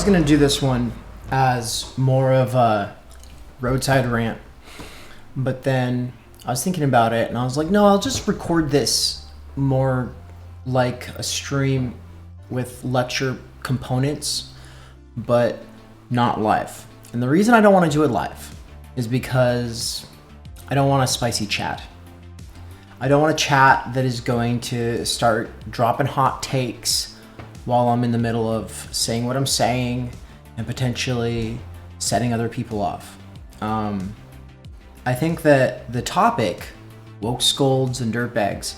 was going to do this one as more of a roadside rant, but then I was thinking about it and I was like, no, I'll just record this more like a stream with lecture components, but not live. And the reason I don't want to do it live is because I don't want a spicy chat. I don't want a chat that is going to start dropping hot takes while I'm in the middle of saying what I'm saying and potentially setting other people off. I think that the topic, wokescolds and dirtbags,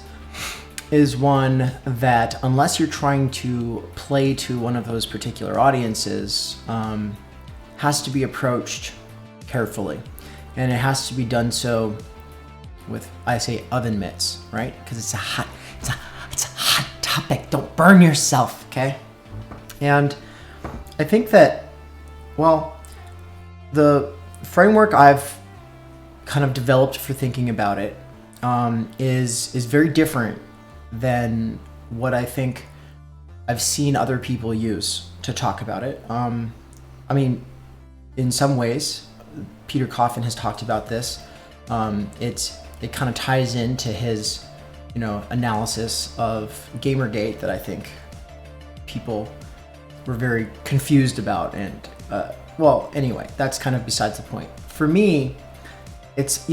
is one that, unless you're trying to play to one of those particular audiences, has to be approached carefully. And it has to be done so with, I say, oven mitts, right? Because it's a hot topic. Don't burn yourself, okay? And I think that, well, the framework I've kind of developed for thinking about it is very different than what I think I've seen other people use to talk about it. I mean, in some ways, Peter Coffin has talked about this. It kind of ties into his, analysis of Gamergate that I think people were very confused about. And well, anyway, that's kind of besides the point. For me, it's,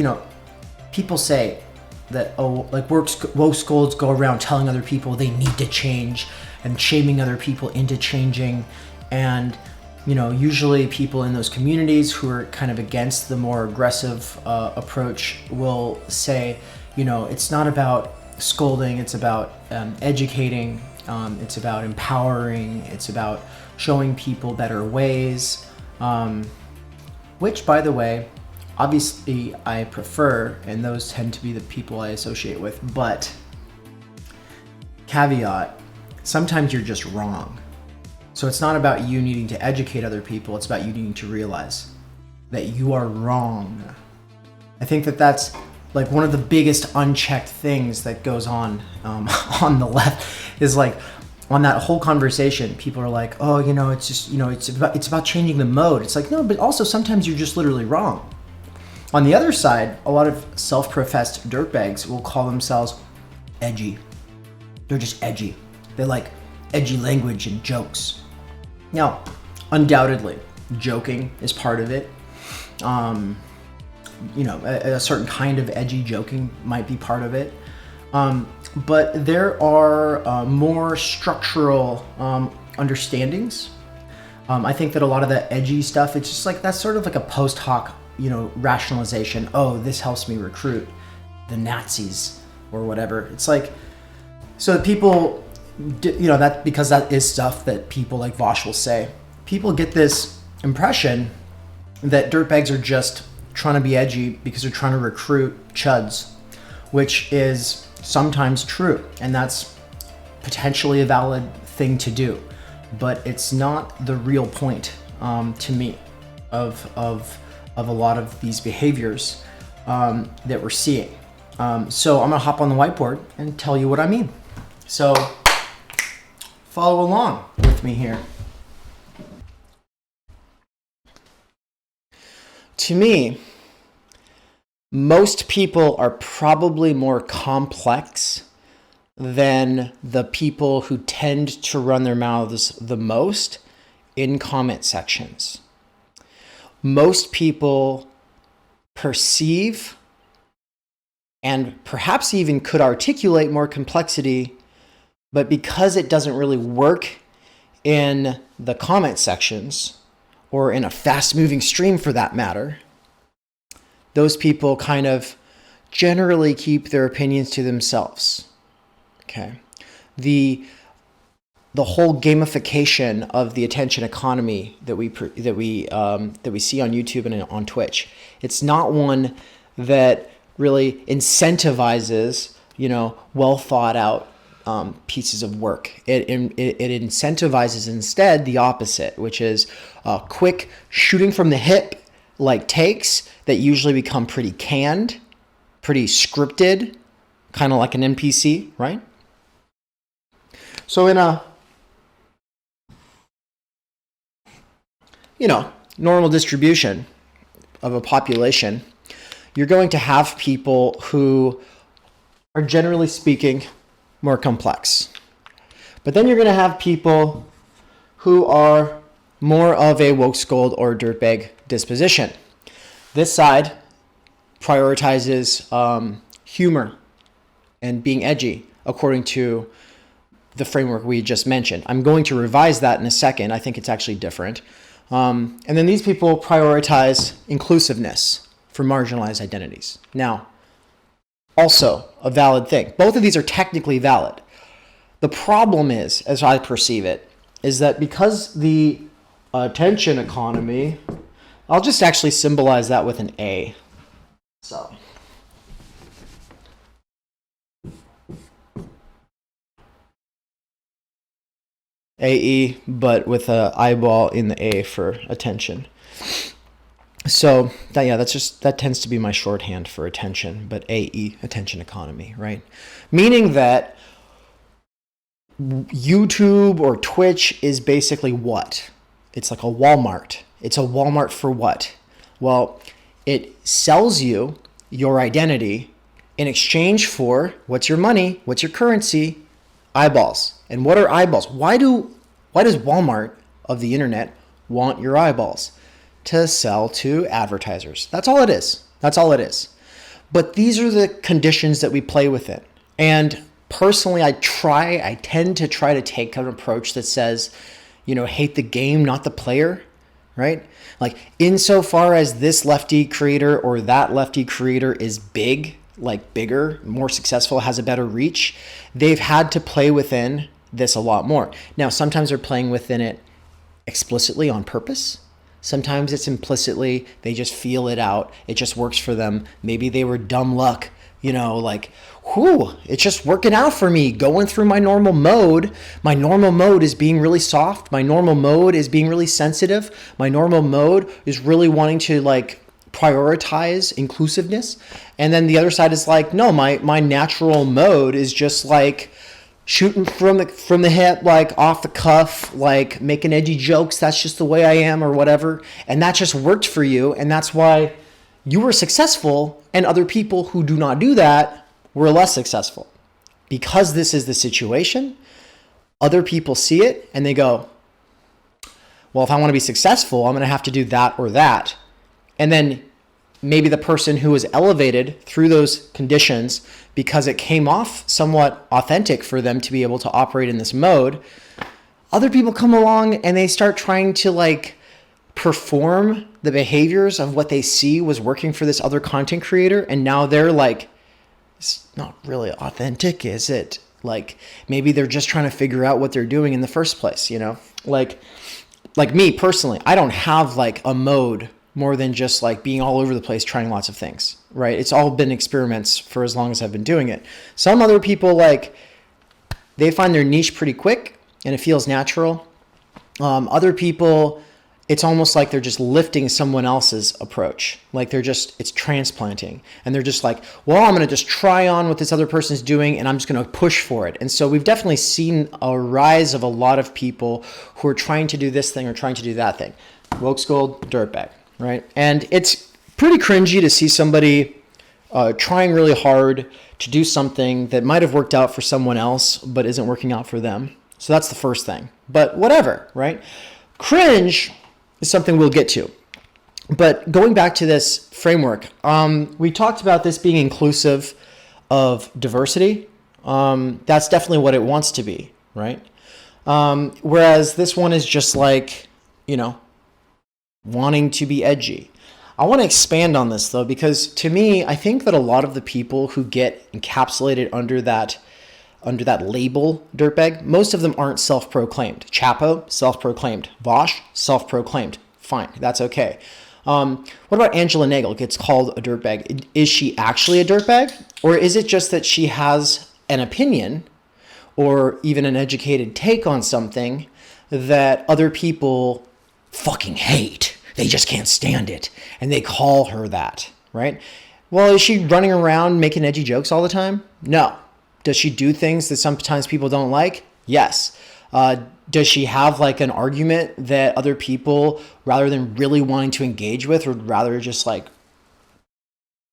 people say that, like wokescolds go around telling other people they need to change and shaming other people into changing. And, usually people in those communities who are kind of against the more aggressive approach will say, it's not about scolding, it's about educating, it's about empowering, it's about showing people better ways, which, by the way, obviously I prefer, and those tend to be the people I associate with, but caveat, sometimes you're just wrong. So it's not about you needing to educate other people, it's about you needing to realize that you are wrong. I think that that's like one of the biggest unchecked things that goes on the left, is like, on that whole conversation, people are like, oh, it's just, it's about changing the mode. It's like, no, but also sometimes you're just literally wrong. On the other side, a lot of self-professed dirtbags will call themselves edgy. They're just edgy. They like edgy language and jokes. Now, undoubtedly, joking is part of it. A certain kind of edgy joking might be part of it. But there are more structural understandings. I think that a lot of the edgy stuff, it's just like, that's sort of like a post hoc, rationalization. Oh, this helps me recruit the Nazis or whatever. It's like, so people, that, because that is stuff that people like Vosh will say. People get this impression that dirtbags are just trying to be edgy because they're trying to recruit chuds, which is sometimes true, and that's potentially a valid thing to do, but it's not the real point to me of a lot of these behaviors that we're seeing. So I'm gonna hop on the whiteboard and tell you what I mean. So follow along with me here. To me, most people are probably more complex than the people who tend to run their mouths the most in comment sections. Most people perceive and perhaps even could articulate more complexity, but because it doesn't really work in the comment sections, or in a fast-moving stream for that matter, those people kind of generally keep their opinions to themselves. Okay, the whole gamification of the attention economy that we see on YouTube and on Twitch, it's not one that really incentivizes, well thought out pieces of work. It incentivizes instead the opposite, which is quick shooting from the hip like takes that usually become pretty canned, pretty scripted, kind of like an NPC, right? So in a normal distribution of a population, you're going to have people who are, generally speaking, more complex. But then you're going to have people who are more of a wokescold or dirtbag disposition. This side prioritizes humor and being edgy, according to the framework we just mentioned. I'm going to revise that in a second. I think it's actually different. And then these people prioritize inclusiveness for marginalized identities. Now, also a valid thing. Both of these are technically valid. The problem is, as I perceive it, is that because the attention economy, I'll just actually symbolize that with an A. So, AE, but with an eyeball in the A for attention. So that tends to be my shorthand for attention, but AE, attention economy, right? Meaning that YouTube or Twitch is basically what? It's like a Walmart. It's a Walmart for what? Well, it sells you your identity in exchange for what's your money, what's your currency? Eyeballs. And what are eyeballs? Why does Walmart of the internet want your eyeballs? To sell to advertisers. That's all it is. That's all it is. But these are the conditions that we play within. And personally, I tend to try to take an approach that says, hate the game, not the player, right? Like, insofar as this lefty creator or that lefty creator is big, like bigger, more successful, has a better reach, they've had to play within this a lot more. Now, sometimes they're playing within it explicitly on purpose. Sometimes it's implicitly, they just feel it out. It just works for them. Maybe they were dumb luck, it's just working out for me, going through my normal mode. My normal mode is being really soft. My normal mode is being really sensitive. My normal mode is really wanting to prioritize inclusiveness. And then the other side is no, my natural mode is just shooting from the hip, off the cuff, making edgy jokes. That's just the way I am, or whatever. And that just worked for you. And that's why you were successful, and other people who do not do that were less successful. Because this is the situation, other people see it and they go, well, if I want to be successful, I'm going to have to do that or that. And then maybe the person who was elevated through those conditions, because it came off somewhat authentic for them to be able to operate in this mode, other people come along and they start trying to perform the behaviors of what they see was working for this other content creator. And now they're it's not really authentic, is it? Maybe they're just trying to figure out what they're doing in the first place, Like me personally, I don't have a mode more than just being all over the place, trying lots of things, right? It's all been experiments for as long as I've been doing it. Some other people, they find their niche pretty quick and it feels natural. Other people, it's almost like they're just lifting someone else's approach. It's transplanting. And they're just well, I'm going to just try on what this other person's doing and I'm just going to push for it. And so we've definitely seen a rise of a lot of people who are trying to do this thing or trying to do that thing. Wokescold, dirtbag, right? And it's pretty cringy to see somebody trying really hard to do something that might have worked out for someone else but isn't working out for them. So that's the first thing. But whatever, right? Cringe is something we'll get to. But going back to this framework, we talked about this being inclusive of diversity. That's definitely what it wants to be, right? Whereas this one is just wanting to be edgy. I want to expand on this though, because to me, I think that a lot of the people who get encapsulated under that label, dirtbag, most of them aren't self-proclaimed. Chapo, self-proclaimed. Vosh, self-proclaimed. Fine, that's okay. What about Angela Nagel gets called a dirtbag? Is she actually a dirtbag? Or is it just that she has an opinion or even an educated take on something that other people fucking hate? They just can't stand it. And they call her that, right? Well, is she running around making edgy jokes all the time? No. Does she do things that sometimes people don't like? Yes. Does she have like an argument that other people, rather than really wanting to engage with, would rather just like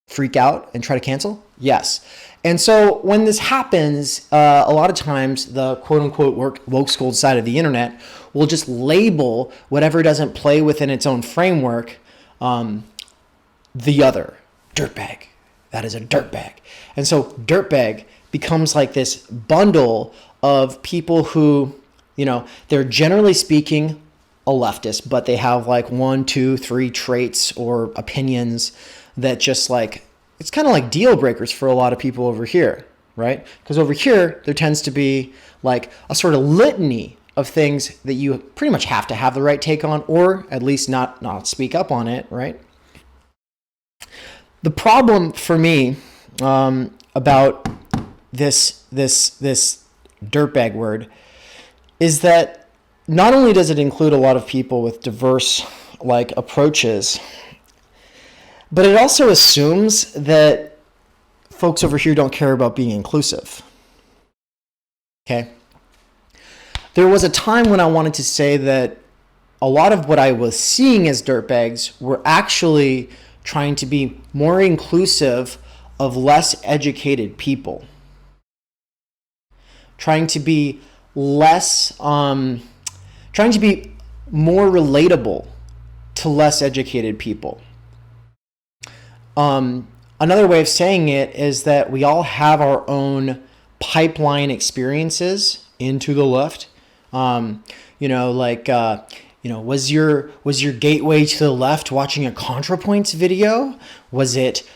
freak out and try to cancel? Yes. And so when this happens, a lot of times the quote unquote wokescolds side of the internet will just label whatever doesn't play within its own framework the other. Dirtbag. That is a dirtbag. And so dirtbag becomes like this bundle of people who, you know, they're generally speaking a leftist, but they have like 1, 2, 3 traits or opinions that just like, it's kind of like deal breakers for a lot of people over here, right? Because over here, there tends to be like a sort of litany of things that you pretty much have to have the right take on, or at least not speak up on it, right? The problem for me about this dirtbag word is that not only does it include a lot of people with diverse like approaches, but it also assumes that folks over here don't care about being inclusive. Okay? There was a time when I wanted to say that a lot of what I was seeing as dirtbags were actually trying to be more inclusive of less educated people. Trying to be less, trying to be more relatable to less educated people. Another way of saying it is that we all have our own pipeline experiences into the left. Was your gateway to the left watching a ContraPoints video? Was it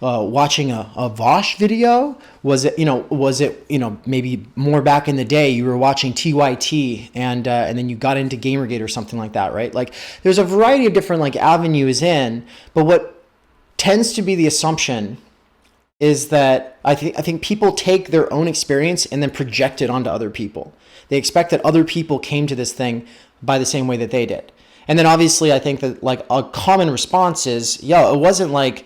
watching a Vosh video? Was it maybe more back in the day you were watching TYT and then you got into Gamergate or something like that, right? Like there's a variety of different like avenues in, but what tends to be the assumption is that I think people take their own experience and then project it onto other people. They expect that other people came to this thing by the same way that they did. And then obviously I think that like a common response is, it wasn't like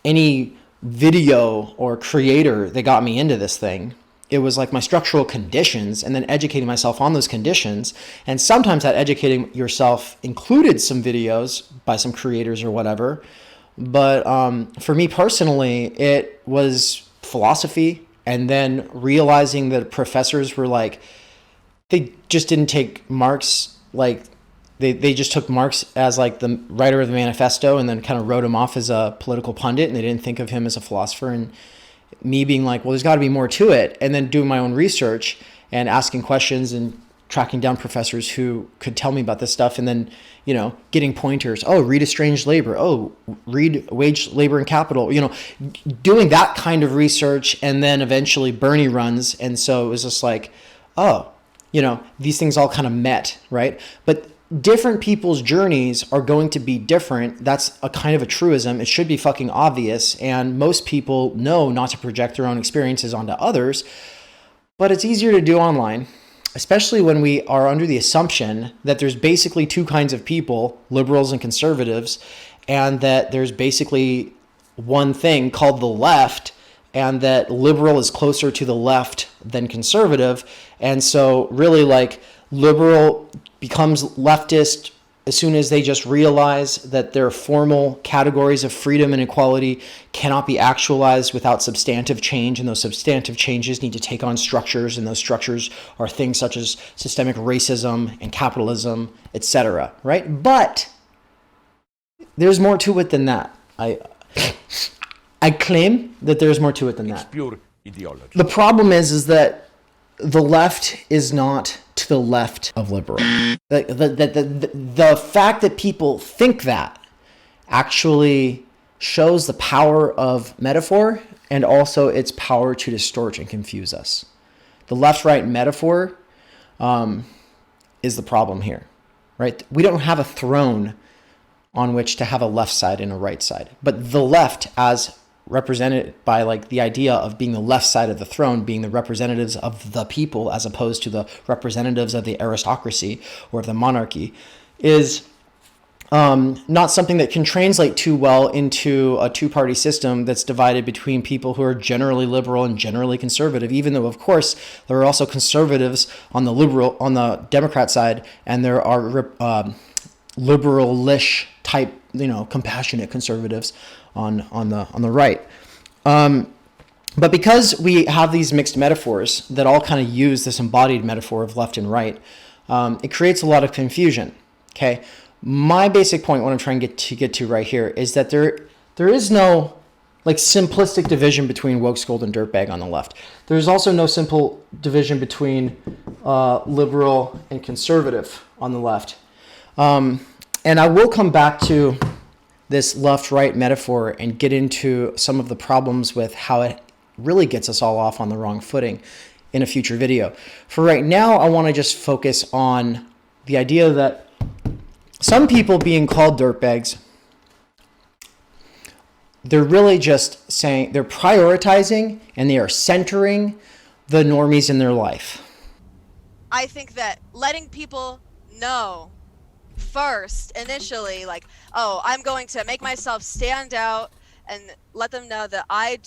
any video or creator that got me into this thing. It was like my structural conditions and then educating myself on those conditions. And sometimes that educating yourself included some videos by some creators or whatever. But for me personally, it was philosophy, and then realizing that professors were like, they just didn't take Marx, like they just took Marx as like the writer of the manifesto and then kind of wrote him off as a political pundit, and they didn't think of him as a philosopher. And me being like, well, there's got to be more to it, and then doing my own research and asking questions and tracking down professors who could tell me about this stuff, and then, getting pointers. Oh, read Estranged Labor. Oh, read Wage, Labor, and Capital. Doing that kind of research, and then eventually Bernie runs. And so it was just like, these things all kind of met, right? But different people's journeys are going to be different. That's a kind of a truism. It should be fucking obvious. And most people know not to project their own experiences onto others, but it's easier to do online, especially when we are under the assumption that there's basically two kinds of people, liberals and conservatives, and that there's basically one thing called the left, and that liberal is closer to the left than conservative. And so really like liberal becomes leftist as soon as they just realize that their formal categories of freedom and equality cannot be actualized without substantive change, and those substantive changes need to take on structures, and those structures are things such as systemic racism and capitalism, etc., right? But there's more to it than that. I claim that there's more to it than that. It's pure ideology. The problem is that the left is not to the left of liberal. The fact that people think that actually shows the power of metaphor and also its power to distort and confuse us. The left-right metaphor is the problem here, right? We don't have a throne on which to have a left side and a right side, but the left, as represented by like the idea of being the left side of the throne, being the representatives of the people as opposed to the representatives of the aristocracy or of the monarchy, is not something that can translate too well into a two-party system that's divided between people who are generally liberal and generally conservative, even though, of course, there are also conservatives on the Democrat side, and there are liberal-ish type, compassionate conservatives on the right. But because we have these mixed metaphors that all kind of use this embodied metaphor of left and right, it creates a lot of confusion. Okay, my basic point, what I'm trying to get to right here, is that there is no simplistic division between wokescold and dirtbag on the left. There's also no simple division between liberal and conservative on the left. And I will come back to this left-right metaphor and get into some of the problems with how it really gets us all off on the wrong footing in a future video. For right now, I want to just focus on the idea that some people being called dirtbags, they're really just saying they're prioritizing and they are centering the normies in their life. I think that letting people know first, initially, oh, I'm going to make myself stand out and let them know that I'm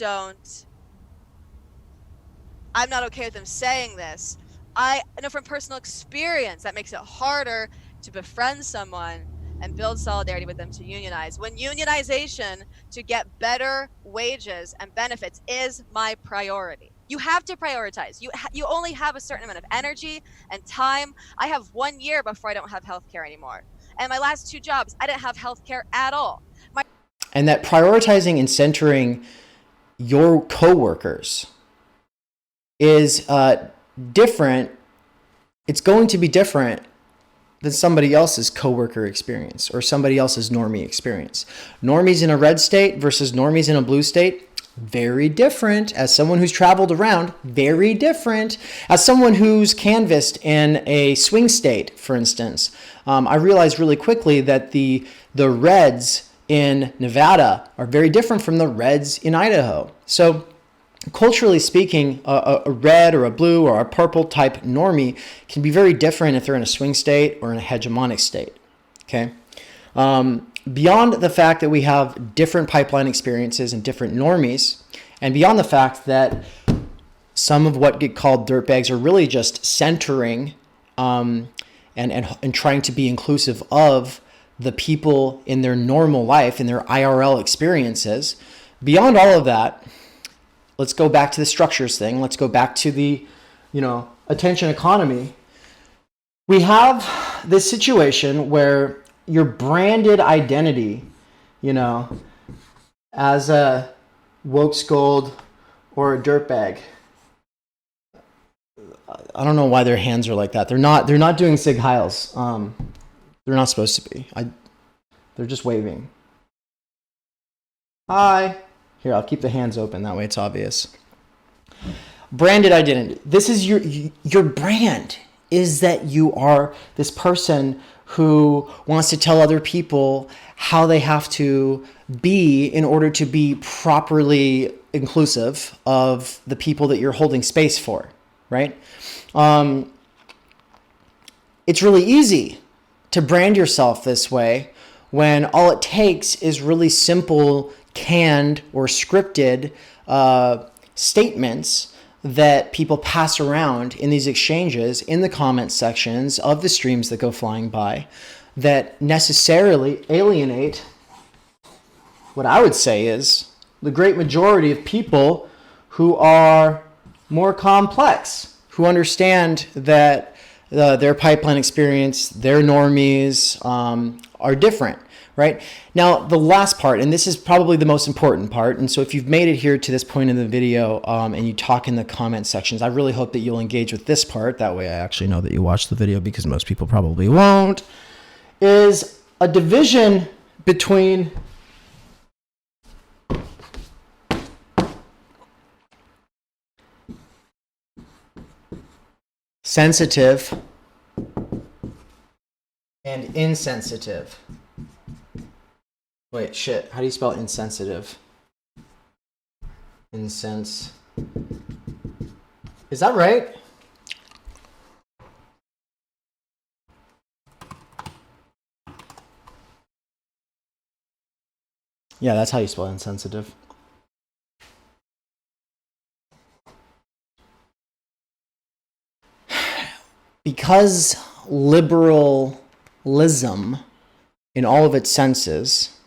not okay with them saying this. I know from personal experience that makes it harder to befriend someone and build solidarity with them to unionize. When unionization to get better wages and benefits is my priority. You have to prioritize. You only have a certain amount of energy and time. I have 1 year before I don't have health care anymore. And my last 2 jobs, I didn't have health care at all. And that prioritizing and centering your coworkers is different. It's going to be different than somebody else's coworker experience or somebody else's normie experience. Normies in a red state versus normies in a blue state, very different. As someone who's traveled around, very different. As someone who's canvassed in a swing state, for instance, I realized really quickly that the reds in Nevada are very different from the reds in Idaho. So culturally speaking, a red or a blue or a purple type normie can be very different if they're in a swing state or in a hegemonic state. Okay. Beyond the fact that we have different pipeline experiences and different normies, and beyond the fact that some of what get called dirtbags are really just centering and trying to be inclusive of the people in their normal life, in their IRL experiences, beyond all of that, let's go back to the structures thing. Let's go back to the, attention economy. We have this situation where your branded identity, as a wokescold or a dirtbag. I don't know why their hands are like that. They're not doing Sig Heils. They're not supposed to be. They're just waving. Hi. Here, I'll keep the hands open. That way it's obvious. Branded identity. This is your brand, is that you are this person who wants to tell other people how they have to be in order to be properly inclusive of the people that you're holding space for, right? It's really easy to brand yourself this way when all it takes is really simple canned or scripted statements that people pass around in these exchanges in the comment sections of the streams that go flying by that necessarily alienate what I would say is the great majority of people who are more complex, who understand that their pipeline experience, their normies are different. Right? Now, the last part, and this is probably the most important part, and so if you've made it here to this point in the video and you talk in the comment sections, I really hope that you'll engage with this part. That way I actually know that you watched the video, because most people probably won't, is a division between sensitive and insensitive. Wait, shit. How do you spell insensitive? Insense. Is that right? Yeah, that's how you spell insensitive. Because liberalism, in all of its senses,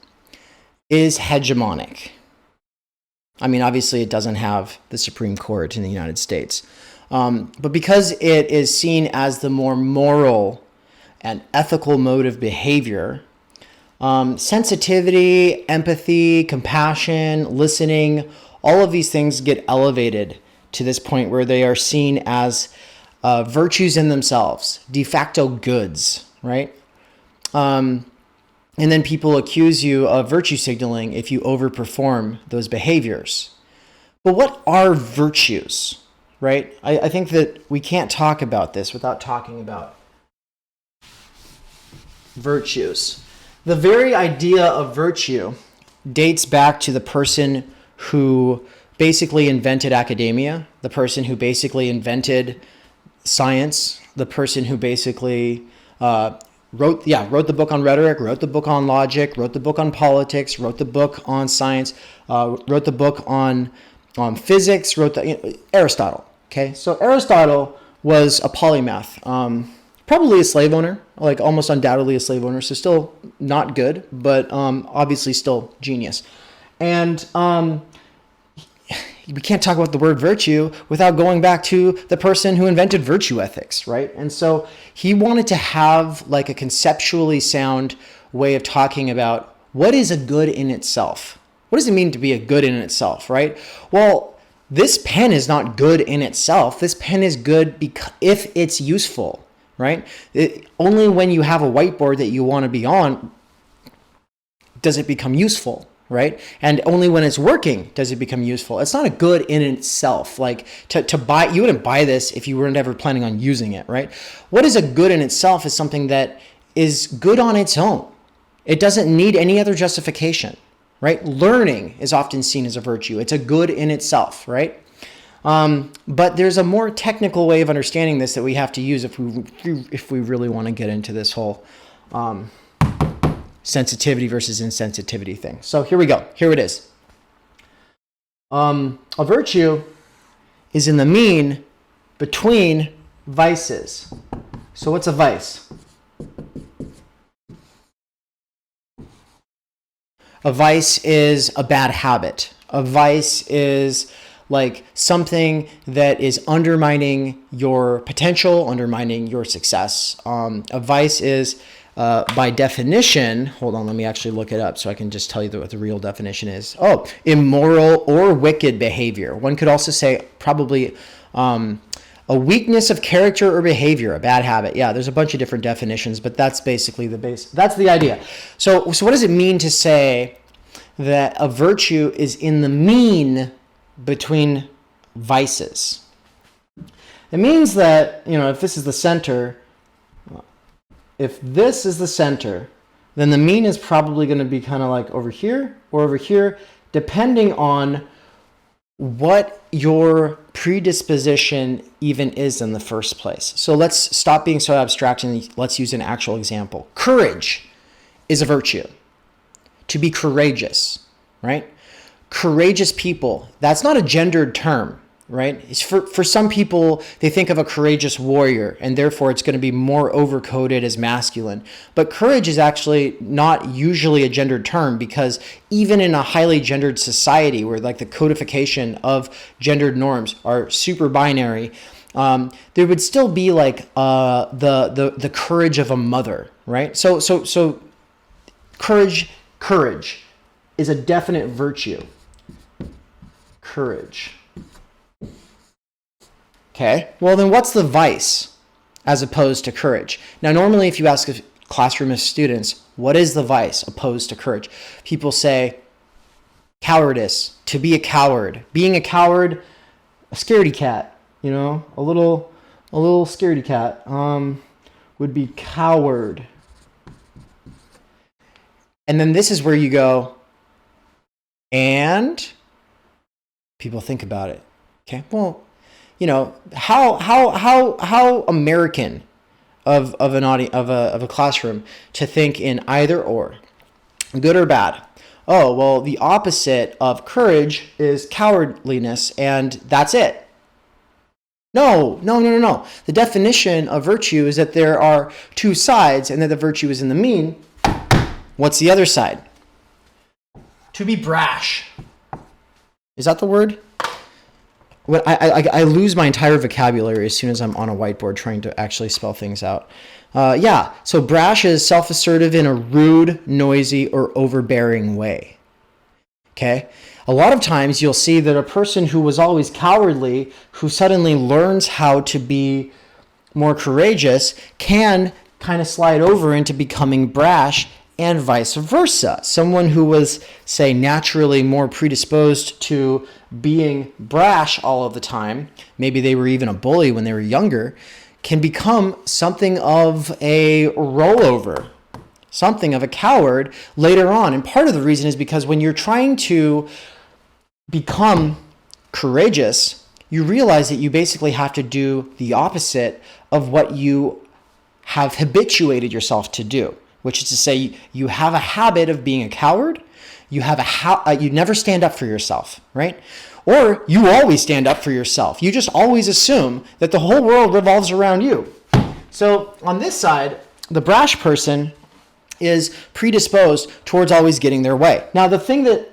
is hegemonic. I mean, obviously, it doesn't have the Supreme Court in the United States. But because it is seen as the more moral and ethical mode of behavior, sensitivity, empathy, compassion, listening, all of these things get elevated to this point where they are seen as virtues in themselves, de facto goods, right? And then people accuse you of virtue signaling if you overperform those behaviors. But what are virtues, right? I think that we can't talk about this without talking about virtues. The very idea of virtue dates back to the person who basically invented academia, the person who basically invented science, the person who basically wrote the book on rhetoric, wrote the book on logic, wrote the book on politics, wrote the book on science, wrote the book on physics, Aristotle. Okay, so Aristotle was a polymath, probably a slave owner, like almost undoubtedly a slave owner, so still not good, but obviously still genius. And we can't talk about the word virtue without going back to the person who invented virtue ethics, right? And so he wanted to have like a conceptually sound way of talking about what is a good in itself. What does it mean to be a good in itself, right? Well, this pen is not good in itself. This pen is good if it's useful, right? Only when you have a whiteboard that you want to be on does it become useful, right? And only when it's working does it become useful. It's not a good in itself. Like to buy, you wouldn't buy this if you weren't ever planning on using it, right? What is a good in itself is something that is good on its own. It doesn't need any other justification, right? Learning is often seen as a virtue. It's a good in itself, right? But there's a more technical way of understanding this that we have to use if we really want to get into this whole sensitivity versus insensitivity thing. So here we go. Here it is. A virtue is in the mean between vices. So what's a vice? A vice is a bad habit. A vice is like something that is undermining your potential, undermining your success. A vice is, by definition, hold on, let me actually look it up so I can just tell you what the real definition is. Oh, immoral or wicked behavior. One could also say probably a weakness of character or behavior, a bad habit. Yeah, there's a bunch of different definitions, but that's basically the base. That's the idea. So what does it mean to say that a virtue is in the mean between vices? It means that, if this is the center, if this is the center, then the mean is probably going to be kind of like over here or over here, depending on what your predisposition even is in the first place. So let's stop being so abstract and let's use an actual example. Courage is a virtue. To be courageous, right? Courageous people, that's not a gendered term, right? It's for some people, they think of a courageous warrior, and therefore it's going to be more overcoded as masculine. But courage is actually not usually a gendered term, because even in a highly gendered society where like the codification of gendered norms are super binary, there would still be like the courage of a mother, right? So courage is a definite virtue. Courage. Okay, well then what's the vice as opposed to courage? Now normally if you ask a classroom of students, what is the vice opposed to courage? People say cowardice, to be a coward. Being a coward, a scaredy cat, a little scaredy cat would be coward. And then this is where you go, and people think about it. Okay, well, how American of a classroom to think in either or, good or bad. oh, well, the opposite of courage is cowardliness, and that's it. No. The definition of virtue is that there are two sides, and that the virtue is in the mean. What's the other side? To be brash. Is that the word? When I lose my entire vocabulary as soon as I'm on a whiteboard trying to actually spell things out. So brash is self-assertive in a rude, noisy, or overbearing way. Okay? A lot of times you'll see that a person who was always cowardly, who suddenly learns how to be more courageous, can kind of slide over into becoming brash, and vice versa. Someone who was, say, naturally more predisposed to being brash all of the time, maybe they were even a bully when they were younger, can become something of a rollover, something of a coward later on. And part of the reason is because when you're trying to become courageous, you realize that you basically have to do the opposite of what you have habituated yourself to do, which is to say you have a habit of being a coward. You never stand up for yourself, right? Or you always stand up for yourself. You just always assume that the whole world revolves around you. So on this side, the brash person is predisposed towards always getting their way. Now, the thing that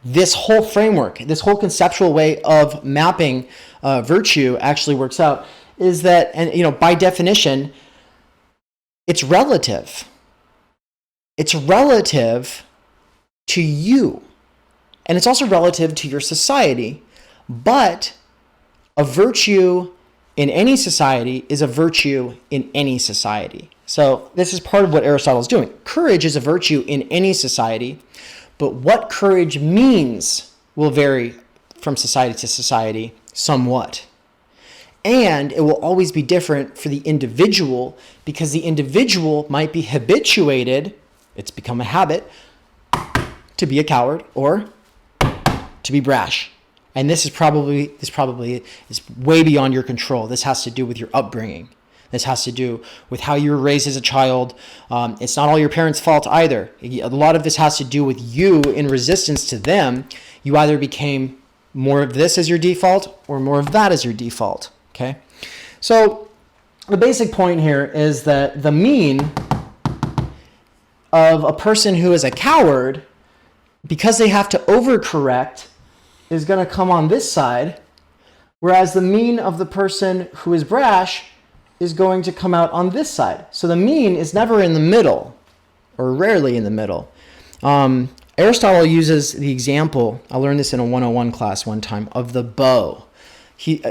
this whole framework, this whole conceptual way of mapping virtue actually works out is that, and by definition, it's relative. It's relative to you. And it's also relative to your society. But a virtue in any society is a virtue in any society. So this is part of what Aristotle is doing. Courage is a virtue in any society, but what courage means will vary from society to society somewhat. And it will always be different for the individual because the individual might be habituated, it's become a habit, to be a coward or to be brash. And this probably is way beyond your control. This has to do with your upbringing. This has to do with how you were raised as a child. It's not all your parents' fault either. A lot of this has to do with you in resistance to them. You either became more of this as your default or more of that as your default. Okay? So the basic point here is that the mean of a person who is a coward, because they have to overcorrect, is going to come on this side, whereas the mean of the person who is brash is going to come out on this side. So the mean is never in the middle, or rarely in the middle. Aristotle uses the example, I learned this in a 101 class one time, of the bow.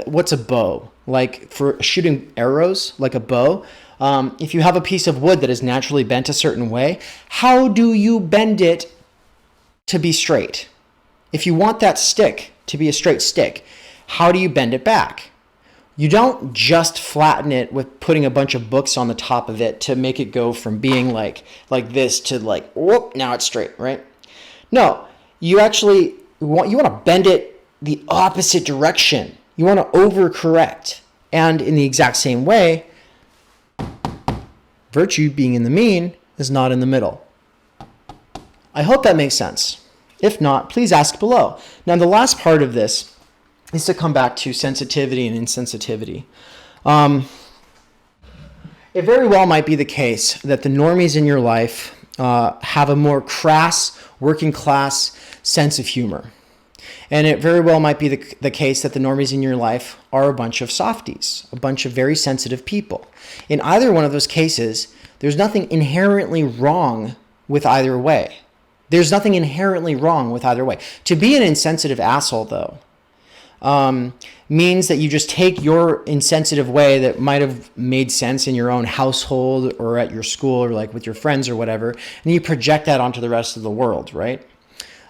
What's a bow? Like for shooting arrows, like a bow. If you have a piece of wood that is naturally bent a certain way, how do you bend it to be straight? If you want that stick to be a straight stick, how do you bend it back? You don't just flatten it with putting a bunch of books on the top of it to make it go from being like this to like, whoop, now it's straight, right? No, you actually want to bend it the opposite direction. You want to overcorrect. And in the exact same way, virtue being in the mean is not in the middle. I hope that makes sense. If not, please ask below. Now, the last part of this is to come back to sensitivity and insensitivity. It very well might be the case that the normies in your life have a more crass, working class sense of humor. And it very well might be the case that the normies in your life are a bunch of softies, a bunch of very sensitive people. In either one of those cases, there's nothing inherently wrong with either way. There's nothing inherently wrong with either way. To be an insensitive asshole, though, means that you just take your insensitive way that might have made sense in your own household or at your school or like with your friends or whatever, and you project that onto the rest of the world, right?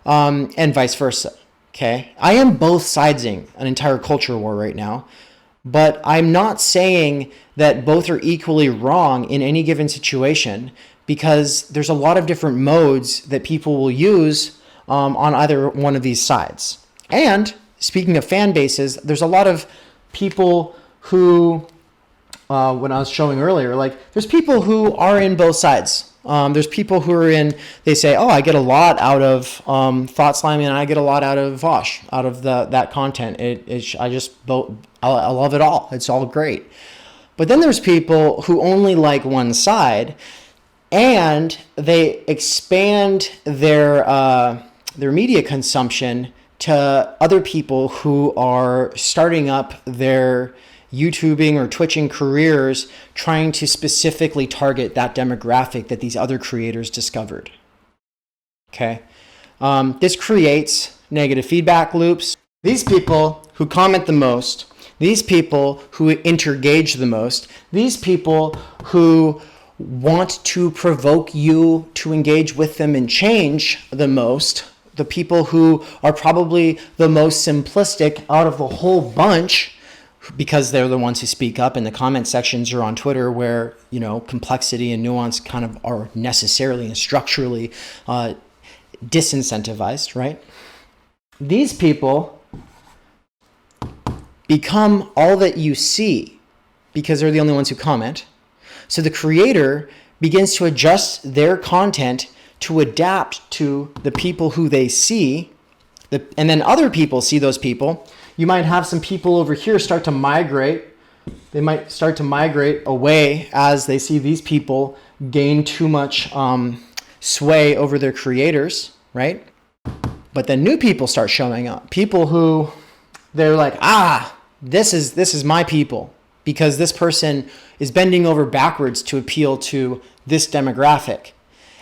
And vice versa, okay? I am both sidesing an entire culture war right now, but I'm not saying that both are equally wrong in any given situation, because there's a lot of different modes that people will use on either one of these sides. And speaking of fan bases, there's a lot of people who when I was showing earlier, like there's people who are in both sides. There's people who are in, they say, oh, I get a lot out of Thought Slimy and I get a lot out of Vosh, out of that content. I love it all. It's all great. But then there's people who only like one side, and they expand their media consumption to other people who are starting up their YouTubing or Twitching careers, trying to specifically target that demographic that these other creators discovered. Okay. This creates negative feedback loops. These people who comment the most, these people who intergage the most, these people who want to provoke you to engage with them and change the most, the people who are probably the most simplistic out of the whole bunch, because they're the ones who speak up in the comment sections or on Twitter, where, you know, complexity and nuance kind of are necessarily and structurally disincentivized, right? These people become all that you see because they're the only ones who comment. So the creator begins to adjust their content to adapt to the people who they see, and then other people see those people. You might have some people over here start to migrate. They might start to migrate away as they see these people gain too much sway over their creators, right? But then new people start showing up. People who they're like, this is my people, because this person is bending over backwards to appeal to this demographic.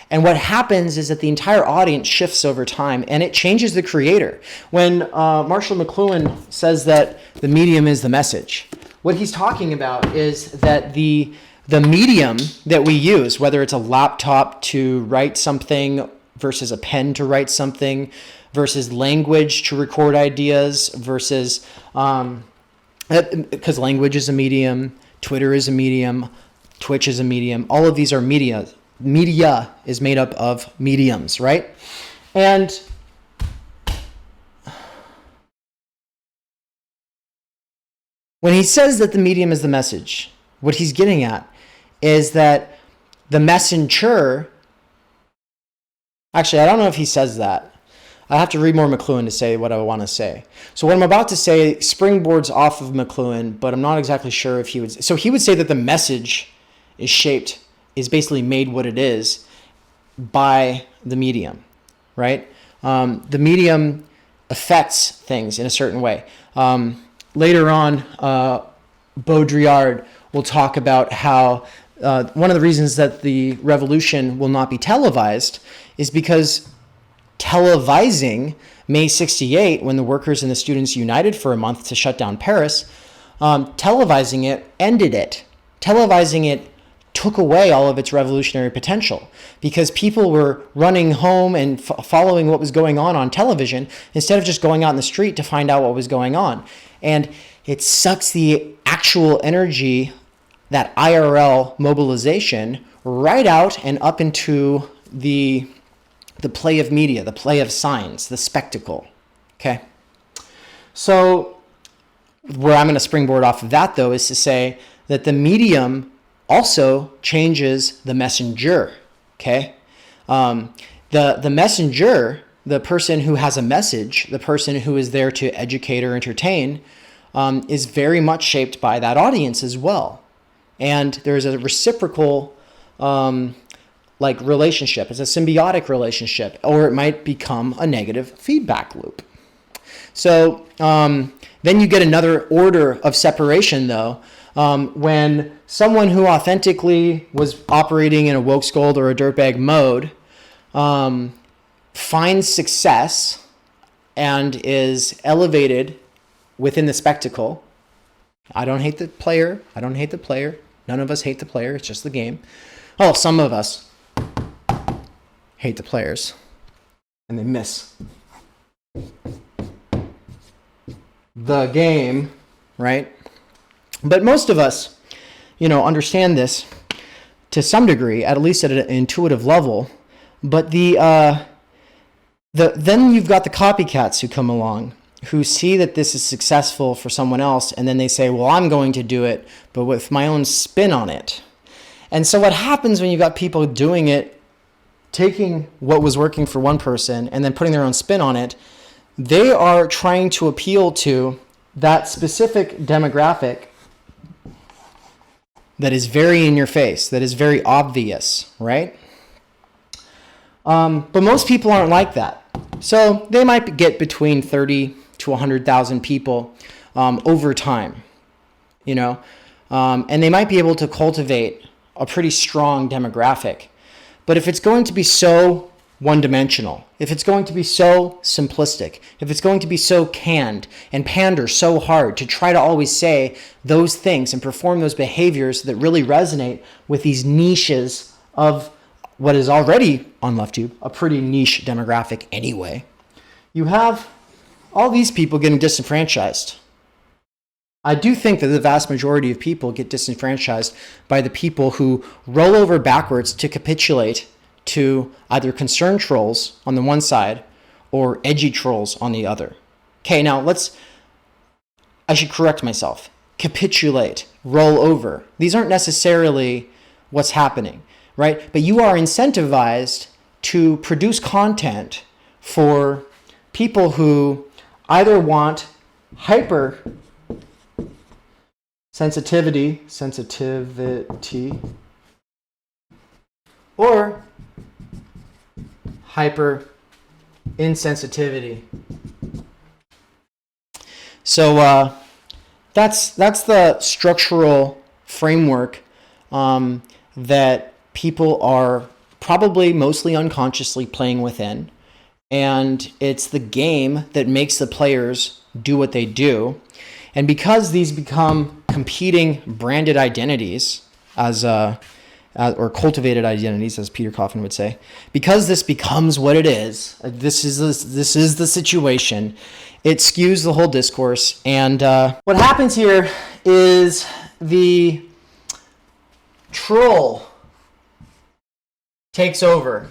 And what happens is that the entire audience shifts over time, and it changes the creator. When Marshall McLuhan says that the medium is the message, what he's talking about is that the medium that we use, whether it's a laptop to write something versus a pen to write something, versus language to record ideas, versus, because language is a medium, Twitter is a medium, Twitch is a medium, all of these are media. Media is made up of mediums, right? And when he says that the medium is the message, what he's getting at is that the messenger, actually, I don't know if he says that. I have to read more McLuhan to say what I want to say. So what I'm about to say springboards off of McLuhan, but I'm not exactly sure if he would. So he would say that the message is basically made what it is by the medium, right? The medium affects things in a certain way. Later on, Baudrillard will talk about how one of the reasons that the revolution will not be televised is because televising May 68, when the workers and the students united for a month to shut down Paris, televising it ended it. Televising it took away all of its revolutionary potential, because people were running home and following what was going on television instead of just going out in the street to find out what was going on. And it sucks the actual energy, that IRL mobilization, right out and up into the play of media, the play of signs, the spectacle. Okay? So where I'm going to springboard off of that, though, is to say that the medium also changes the messenger. Okay? The messenger, the person who has a message, the person who is there to educate or entertain, is very much shaped by that audience as well. And there's a reciprocal relationship. It's a symbiotic relationship, or it might become a negative feedback loop. So then you get another order of separation, though, when someone who authentically was operating in a wokescold or a dirtbag mode finds success and is elevated within the spectacle. I don't hate the player. None of us hate the player. It's just the game. Oh, some of us hate the players, and they miss the game, right? But most of us, understand this to some degree, at least at an intuitive level. But then you've got the copycats who come along, who see that this is successful for someone else, and then they say, well, I'm going to do it, but with my own spin on it. And so what happens when you've got people doing it, taking what was working for one person and then putting their own spin on it, they are trying to appeal to that specific demographic that is very in your face, that is very obvious, right? But most people aren't like that. So they might get between 30 to 100,000 people over time, you know, and they might be able to cultivate a pretty strong demographic. But if it's going to be so one-dimensional, if it's going to be so simplistic, if it's going to be so canned and pander so hard to try to always say those things and perform those behaviors that really resonate with these niches of what is already on LeftTube, a pretty niche demographic anyway, you have all these people getting disenfranchised. I do think that the vast majority of people get disenfranchised by the people who roll over backwards to capitulate to either concerned trolls on the one side or edgy trolls on the other. Okay, now I should correct myself. Capitulate, roll over. These aren't necessarily what's happening, right? But you are incentivized to produce content for people who either want hyper sensitivity, or hyper insensitivity. So that's the structural framework that people are probably mostly unconsciously playing within. And it's the game that makes the players do what they do. And because these become competing branded identities, or cultivated identities, as Peter Coffin would say, because this becomes what it is, this is the situation, it skews the whole discourse. And what happens here is the troll takes over.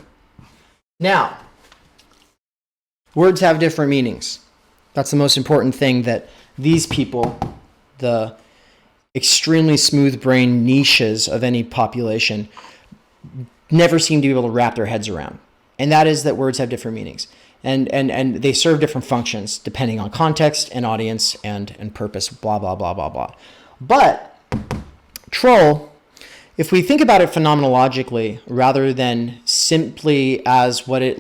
Now, words have different meanings. That's the most important thing that these people, the extremely smooth-brained niches of any population, never seem to be able to wrap their heads around. And that is that words have different meanings. And they serve different functions depending on context and audience and purpose, blah, blah, blah, blah, blah. But troll, if we think about it phenomenologically rather than simply as what it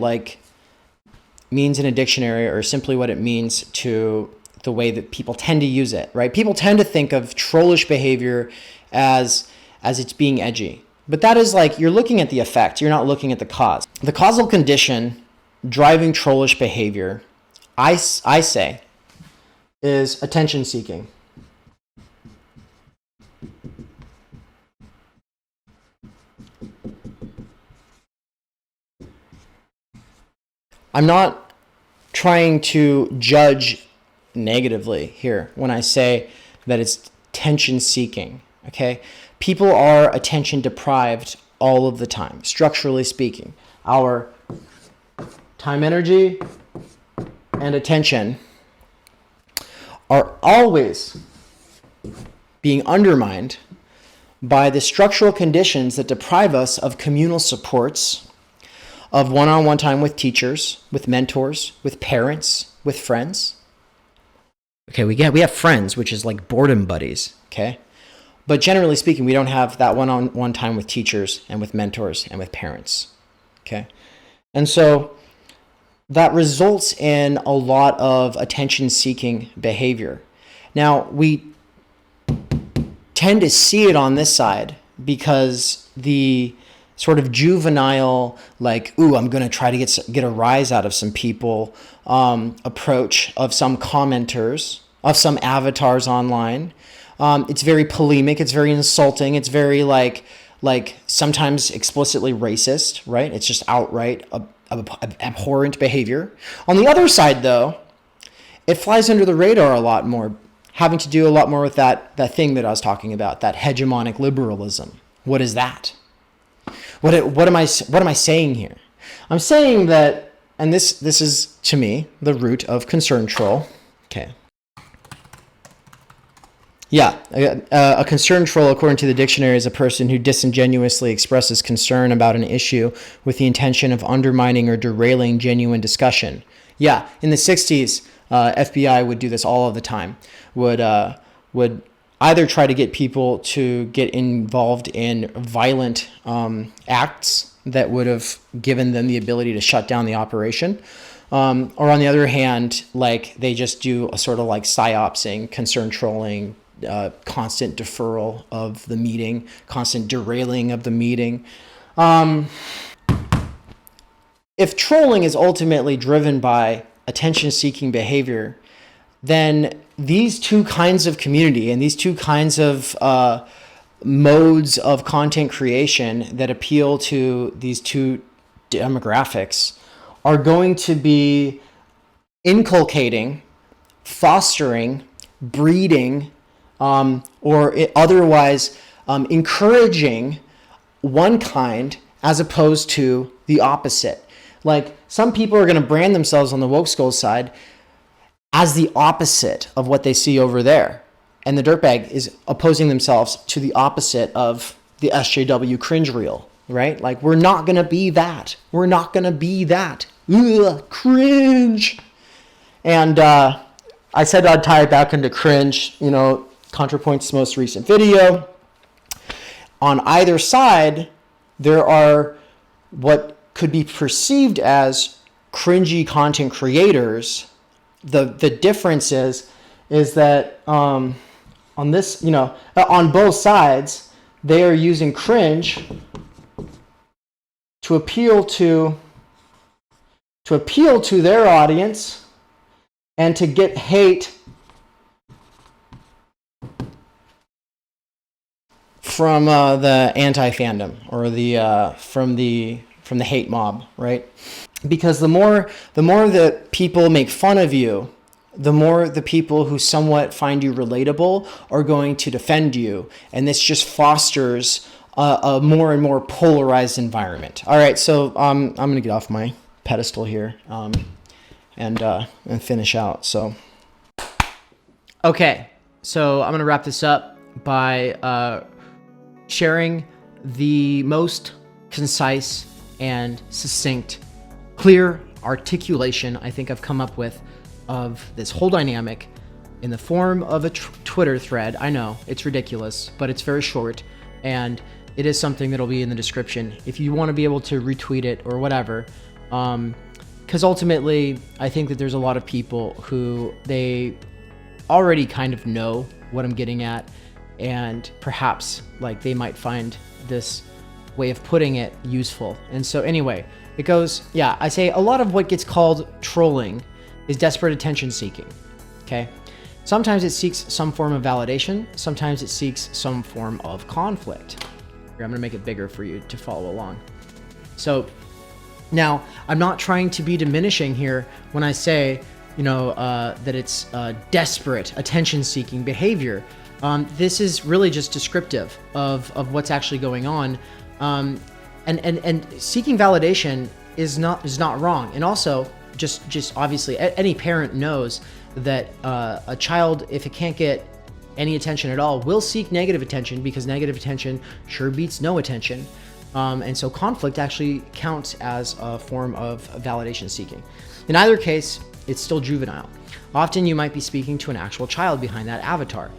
means in a dictionary or simply what it means to the way that people tend to use it, right? People tend to think of trollish behavior as it's being edgy. But that is you're looking at the effect, you're not looking at the cause. The causal condition driving trollish behavior, I say, is attention seeking. I'm not trying to judge negatively here when I say that it's attention seeking, okay? People are attention deprived all of the time, structurally speaking. Our time, energy, and attention are always being undermined by the structural conditions that deprive us of communal supports, of one-on-one time with teachers, with mentors, with parents, with friends. Okay, we have friends, which is like boredom buddies, okay? But generally speaking, we don't have that one-on-one time with teachers and with mentors and with parents, okay? And so that results in a lot of attention-seeking behavior. Now, we tend to see it on this side because the sort of juvenile, I'm going to try to get a rise out of some people approach of some commenters, of some avatars online. It's very polemic. It's very insulting. It's very sometimes explicitly racist, right? It's just outright abhorrent behavior. On the other side, though, it flies under the radar a lot more, having to do a lot more with that thing that I was talking about, that hegemonic liberalism. What is that? What am I saying here? I'm saying that, and this is to me the root of concern troll. Okay. Yeah, a concerned troll, according to the dictionary, is a person who disingenuously expresses concern about an issue with the intention of undermining or derailing genuine discussion. Yeah, in the 60s, FBI would do this all of the time. Would either try to get people to get involved in violent acts that would have given them the ability to shut down the operation, or on the other hand, like they just do a sort of like psyopsing, concern trolling, constant deferral of the meeting, constant derailing of the meeting. If trolling is ultimately driven by attention-seeking behavior, then these two kinds of community and these two kinds of modes of content creation that appeal to these two demographics are going to be inculcating, fostering, breeding, or otherwise encouraging one kind as opposed to the opposite. Like, some people are going to brand themselves on the wokescolds side as the opposite of what they see over there. And the dirtbag is opposing themselves to the opposite of the SJW cringe reel, right? Like, we're not going to be that. We're not going to be that. Ugh, cringe. And I said I'd tie it back into cringe, ContraPoint's most recent video. On either side, there are what could be perceived as cringy content creators. The difference is that on this, on both sides, they are using cringe to appeal to their audience and to get hate from the anti-fandom or from the hate mob, right? Because the more that people make fun of you, the more the people who somewhat find you relatable are going to defend you, and this just fosters a more and more polarized environment. All right, so I'm gonna get off my pedestal here and finish out. So, okay, so I'm gonna wrap this up by sharing the most concise and succinct, clear articulation I think I've come up with of this whole dynamic in the form of a Twitter thread. I know it's ridiculous, but it's very short, and it is something that'll be in the description if you want to be able to retweet it or whatever. Because ultimately, I think that there's a lot of people who they already kind of know what I'm getting at, and perhaps like they might find this way of putting it useful. And so anyway, it goes, yeah, I say a lot of what gets called trolling is desperate attention seeking. Okay. Sometimes it seeks some form of validation. Sometimes it seeks some form of conflict. Here, I'm going to make it bigger for you to follow along. So now I'm not trying to be diminishing here when I say, that it's desperate attention seeking behavior. This is really just descriptive of what's actually going on. And seeking validation is not wrong. And also, just obviously, any parent knows that a child, if it can't get any attention at all, will seek negative attention, because negative attention sure beats no attention. And so conflict actually counts as a form of validation seeking. In either case, it's still juvenile. Often you might be speaking to an actual child behind that avatar.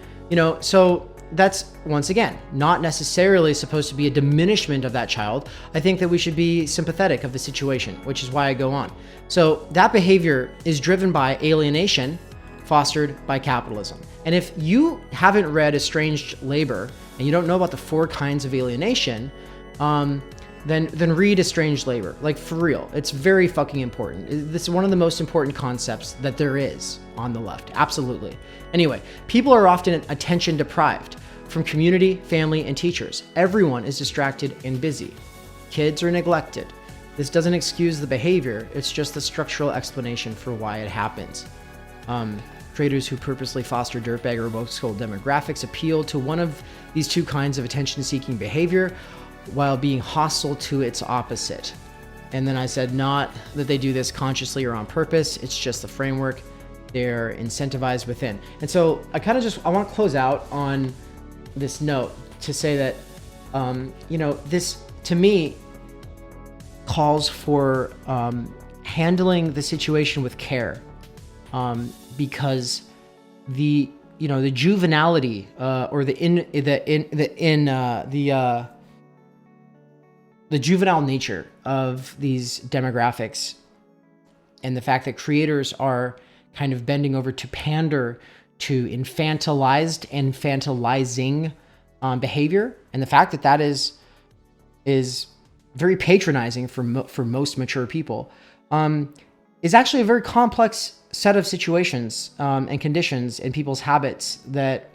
So that's, once again, not necessarily supposed to be a diminishment of that child. I think that we should be sympathetic of the situation, which is why I go on. So that behavior is driven by alienation fostered by capitalism. And if you haven't read Estranged Labor and you don't know about the 4 kinds of alienation, then read Estranged Labor. Like, for real, it's very fucking important. This is one of the most important concepts that there is on the left. Absolutely. Anyway, people are often attention deprived from community, family, and teachers. Everyone is distracted and busy. Kids are neglected. This doesn't excuse the behavior, it's just the structural explanation for why it happens. Creators who purposely foster dirtbag or wokescold demographics appeal to one of these 2 kinds of attention-seeking behavior while being hostile to its opposite. And then I said, not that they do this consciously or on purpose, it's just the framework They're incentivized within. And so I want to close out on this note to say that, this to me calls for handling the situation with care, because the juvenility or the juvenile nature of these demographics, and the fact that creators are kind of bending over to pander to infantilizing behavior, and the fact that is very patronizing for most mature people, is actually a very complex set of situations and conditions in people's habits that,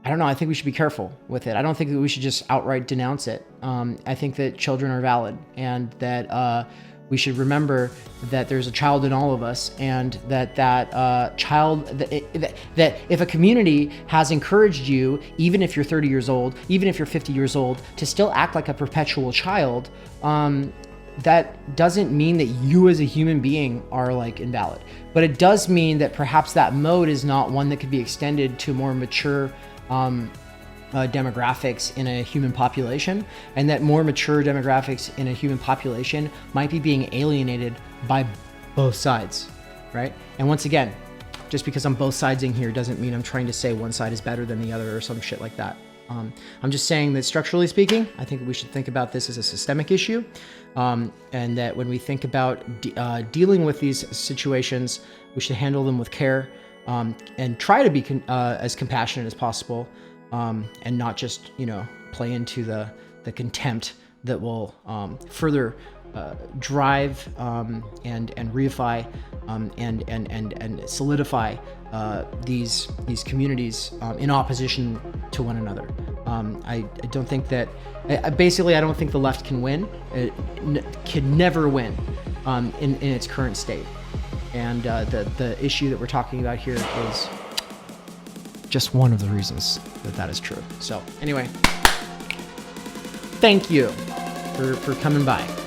I don't know, I think we should be careful with it. I don't think that we should just outright denounce it. I think that children are valid, and that we should remember that there's a child in all of us, and that child, that if a community has encouraged you, even if you're 30 years old, even if you're 50 years old, to still act like a perpetual child, that doesn't mean that you as a human being are like invalid. But it does mean that perhaps that mode is not one that could be extended to more mature demographics in a human population, and that more mature demographics in a human population might be being alienated by both sides, right? And once again, just because I'm both sidesing here doesn't mean I'm trying to say one side is better than the other or some shit like that. I'm just saying that structurally speaking, I think we should think about this as a systemic issue, and that when we think about dealing with these situations, we should handle them with care, and try to be as compassionate as possible, and not just play into the contempt that will further drive and reify and solidify these communities in opposition to one another. I don't think that basically I don't think the left can win. It can never win in its current state. And the issue that we're talking about here is just one of the reasons that is true. So anyway, thank you for coming by.